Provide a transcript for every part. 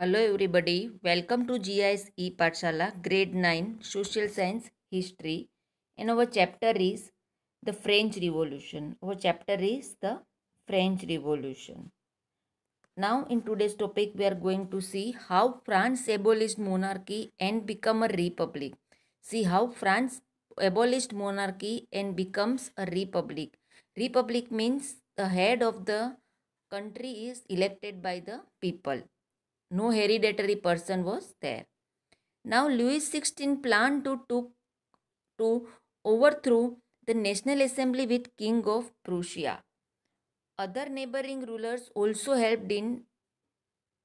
Hello everybody, welcome to GIS Pathshala Grade 9 Social Science History, and our chapter is the French Revolution. Our chapter is the French Revolution. Now in today's topic we are going to see how France abolished monarchy and become a republic. See how France abolished monarchy and becomes a republic. Republic means the head of the country is elected by the people. No hereditary person was there. Now Louis XVI planned to overthrow the National Assembly with King of Prussia. Other neighboring rulers also helped in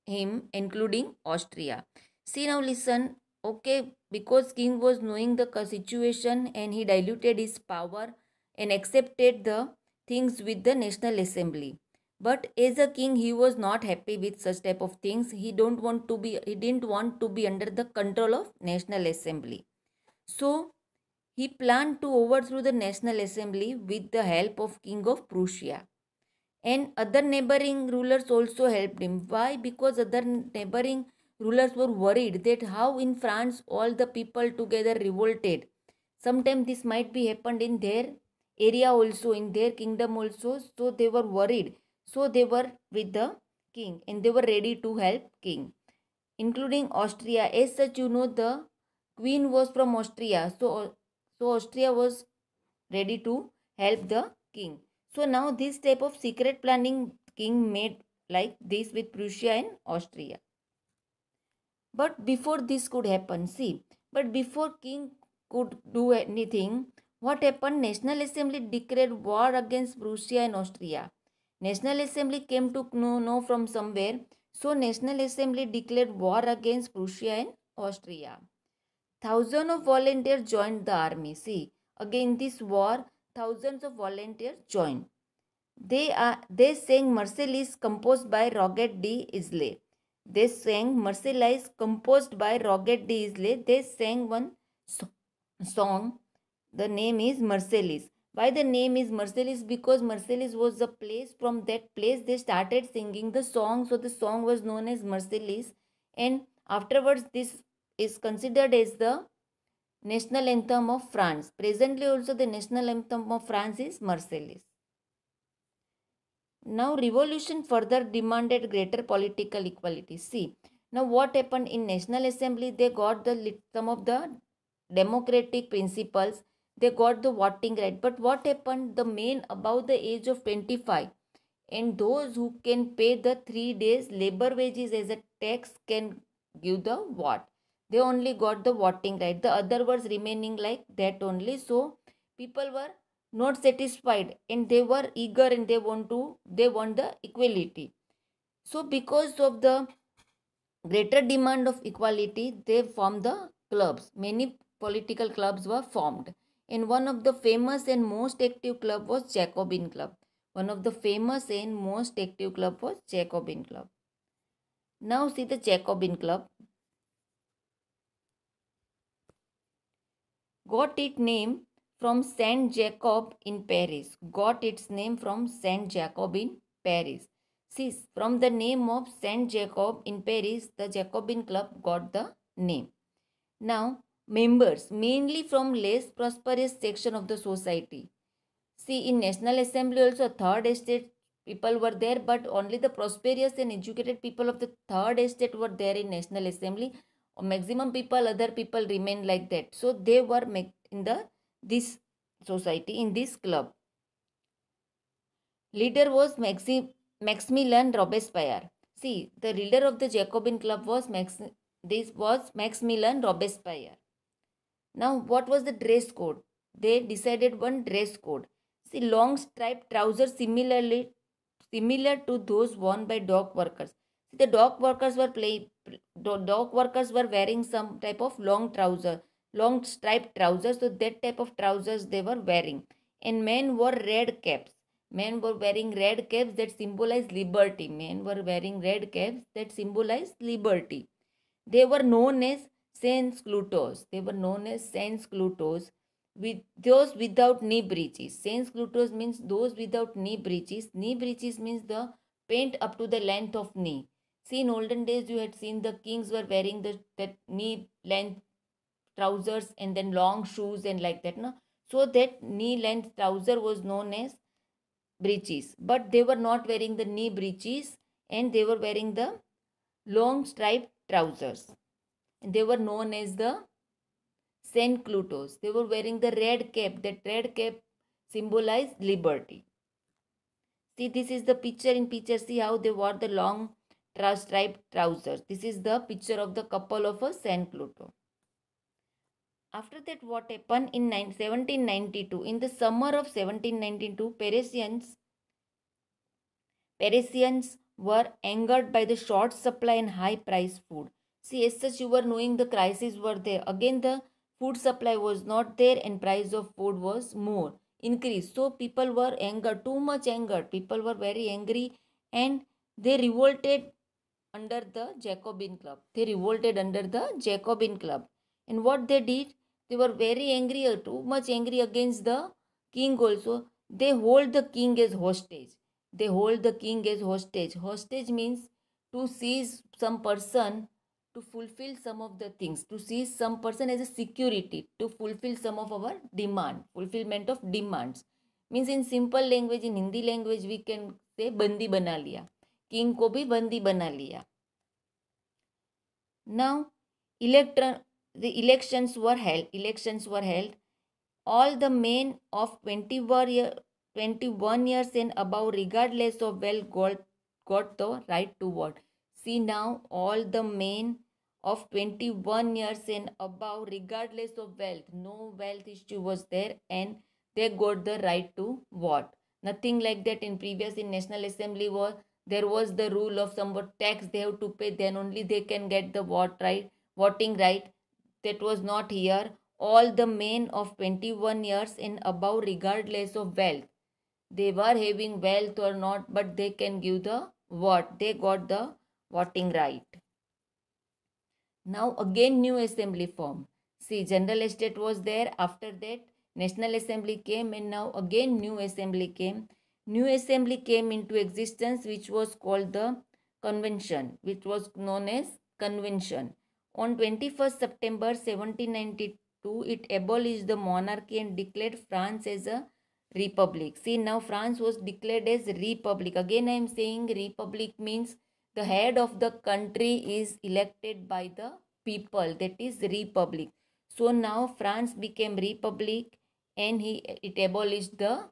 him, including Austria. See now listen, okay, because king was knowing the situation and he diluted his power and accepted the things with the National Assembly. But as a king, he was not happy with such type of things. He didn't want to be under the control of National Assembly. So he planned to overthrow the National Assembly with the help of King of Prussia. And other neighboring rulers also helped him. Why? Because other neighboring rulers were worried that how in France all the people together revolted. Sometimes this might be happened in their area also, in their kingdom also. So they were worried. So they were with the king and they were ready to help king, including Austria. As such, the queen was from Austria. So Austria was ready to help the king. So now this type of secret planning king made like this with Prussia and Austria. But before this could happen, see, but before king could do anything, what happened? National Assembly declared war against Prussia and Austria. National Assembly came to know from somewhere. So National Assembly declared war against Prussia and Austria. Thousands of volunteers joined the army. See, again this war, thousands of volunteers joined. They sang Marseillaise composed by Roger de Isle. They sang Marseillaise composed by Roger de Isle. They sang one song. The name is Marseillaise. Why the name is Marseillaise? Because Marseillaise was the place. From that place they started singing the song. So the song was known as Marseillaise. And afterwards this is considered as the national anthem of France. Presently also the national anthem of France is Marseillaise. Now revolution further demanded greater political equality. See, now what happened in National Assembly? They got some of the democratic principles. They got the voting right. But what happened? The men above the age of 25 and those who can pay the 3 days labor wages as a tax can give the vote. They only got the voting right. The other was remaining like that only. So people were not satisfied and they were eager and they want the equality. So because of the greater demand of equality, they formed the clubs. Many political clubs were formed, and one of the famous and most active club was Jacobin Club. One of the famous and most active club was Jacobin Club. Now see the Jacobin Club got its name from Saint Jacob in Paris. Got its name from Saint Jacob in Paris. See, from the name of Saint Jacob in Paris, the Jacobin Club got the name. Now, members mainly from less prosperous section of the society. See, in National Assembly also third estate people were there, but only the prosperous and educated people of the third estate were there in National Assembly. Maximum people, other people remained like that. So they were in this society, in this club. Leader was Maximilian Robespierre. See, the leader of the Jacobin Club was Maximilian Robespierre. Now, what was the dress code? They decided one dress code. See, long striped trousers similar to those worn by dock workers. See, the dock workers were wearing some type of long striped trousers. So that type of trousers they were wearing. And men wore red caps. Men were wearing red caps that symbolize liberty. Men were wearing red caps that symbolize liberty. They were known as sans cloutos. They were known as sans cloutos, with those without knee breeches. Sans cloutos means those without knee breeches. Knee breeches means the pant up to the length of knee. See, in olden days, you had seen the kings were wearing that knee length trousers and then long shoes and like that, no? So that knee length trouser was known as breeches, but they were not wearing the knee breeches, and they were wearing the long striped trousers. And they were known as the Saint Clutos. They were wearing the red cap. That red cap symbolized liberty. See, this is the picture in picture. See how they wore the long striped trousers. This is the picture of the couple of a Saint Cluto. After that, what happened in 1792? In the summer of 1792, Parisians were angered by the short supply and high price food. See, as such, you were knowing the crisis were there. Again, the food supply was not there and price of food was more increased. So people were angered, too much angered. People were very angry and they revolted under the Jacobin Club. They revolted under the Jacobin Club. And what they did, they were very angry, too much angry against the king also. They hold the king as hostage. They hold the king as hostage. Hostage means to seize some person to fulfill some of the things, to seize some person as a security, to fulfill some of our demand, fulfillment of demands. Means in simple language, in Hindi language, we can say बंदी बना लिया, king को भी बंदी बना लिया. Now, the elections were held. Elections were held. All the men of 21 years and above, regardless of wealth, got the right to vote. See now, all the men of 21 years and above, regardless of wealth, no wealth issue was there, and they got the right to vote. Nothing like that in previous in National Assembly was there was the rule of somewhat tax they have to pay, then only they can get the voting right. That was not here. All the men of 21 years and above, regardless of wealth, they were having wealth or not, but they can give the vote. They got the voting right. Now again new assembly form. See, general estate was there. After that, National Assembly came, and now again new assembly came. New assembly came into existence, which was called the convention, which was known as convention. On 21st September 1792, it abolished the monarchy and declared France as a republic. See, now France was declared as republic. Again, I am saying republic means the head of the country is elected by the people. That is republic. So now France became republic, and it abolished the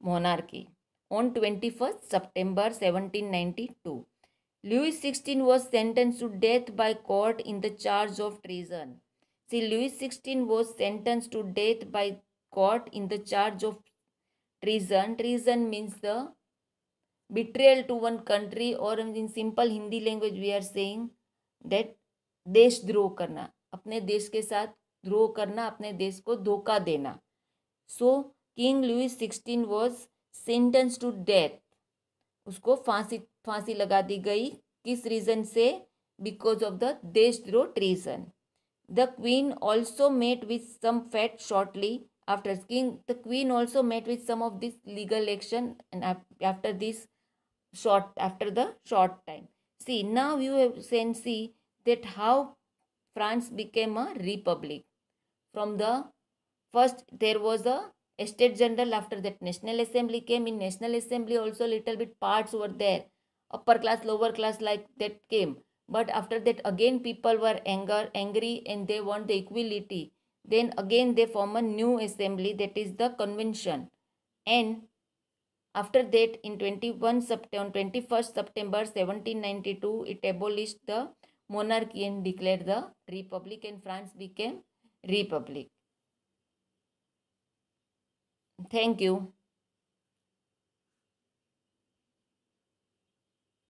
monarchy on 21st September 1792. Louis XVI was sentenced to death by court in the charge of treason. See, Louis XVI was sentenced to death by court in the charge of treason. Treason means the betrayal to one country, or in simple Hindi language we are saying that देशद्रोह करना, अपने देश के साथ द्रोह करना, अपने देश को धोखा देना. So king Louis 16 was sentence to death. उसको फांसी लगा दी गई. किस रीजन से? बिकॉज ऑफ द देशद्रोह treason. The queen also met with some fate shortly after king. The queen also met with some of this legal action, and after this after the short time. See, now you can see that how France became a republic. From the first there was a Estate General. After that National Assembly came. In National Assembly also little bit parts were there, upper class, lower class, like that came. But after that again people were angry and they want the equality. Then again they form a new assembly, that is the convention. And after that in 21st September 1792 it abolished the monarchy and declared the republic, and France became republic. Thank you.